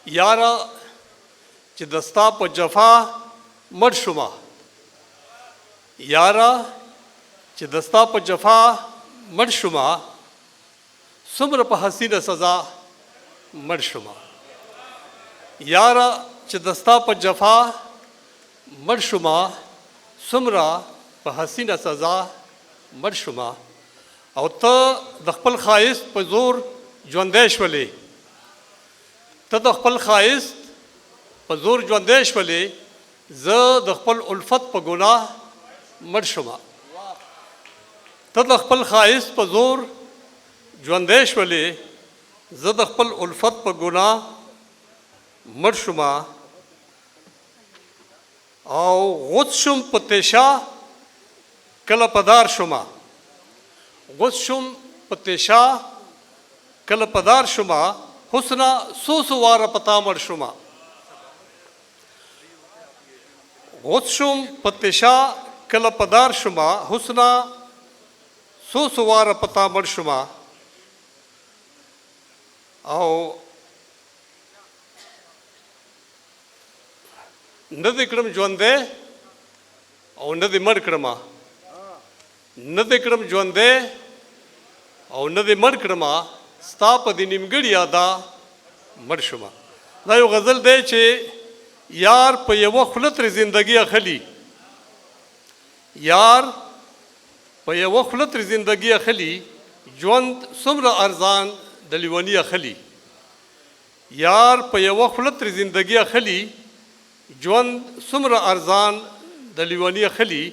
یاره چې دستا په جفا مړ شومه یاره چې دستا په جفا مړ شومه څومره په حسینه سزا مړ شومه یاره چې دستا په جفا مړ شومه څومره په حسینه سزا مړ شومه او ته د خپل ښایست په زور ژوندی شولې ته د خپل ښایست په زور ژوندی شولې زه د خپل الفت په ګناه مړ شومه ته د خپل ښایست په زور ژوندی شولې زه د خپل الفت په ګناه مړ شومه او غوڅ شوم په تیشا کله په دار شومه غوڅ شوم په تیشا کله په دار شومه حسنه څو واره په تا مړ شومه غوڅ شوم په تیشا کله په دار شومه حسنه څو واره په تا مړ شومه او نه دې کړم ژوندی او نه دې مړ کړمه نه دې کړم ژوندی او نه دې مړ کړمه ستا په دې نیمګړي یاده مړ شومه دا یو غزل دی چې یار په یوه خوله ترې زندګي اخلي یار په یوه خوله ترې زندګي اخلي ژوند څومره ارزان د لیوني اخلي یار په یوه خوله ترې زندګي اخلي ژوند څومره ارزان د لیوني اخلي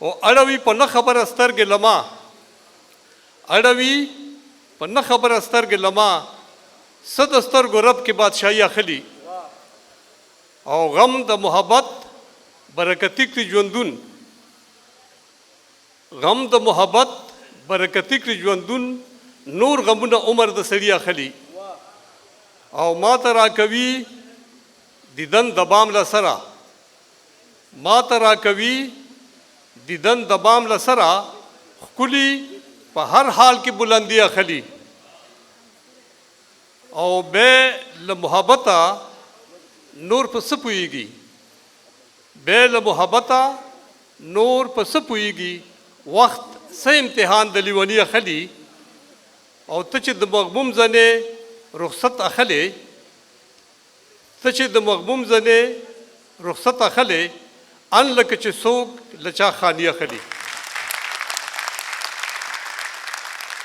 او اړوي په نه خبره سترګې لما اړوي په نه خبره سترګې لما څه د سترګو رب کې بادشاهي اخلي او غم د محبت برکتي کړي ژوندون غم د محبت برکتي کړي ژوندون نور غمونه عمر د سړي اخلي او ما ته راکوي دیدن د بام له سره ما ته راکوي دیدن د بام له سره ښکلي په هر حال کې بلندي اخلي او بې له محبته نور په څه پوهېږي بې له محبته نور په څه پوهېږي وخت څه امتحان د لیوني اخلي او ته چې د مغموم زنې رخصت اخلې ته چې د مغموم زنې رخصت اخلې ان لکه چې څوک له چا خاني اخلي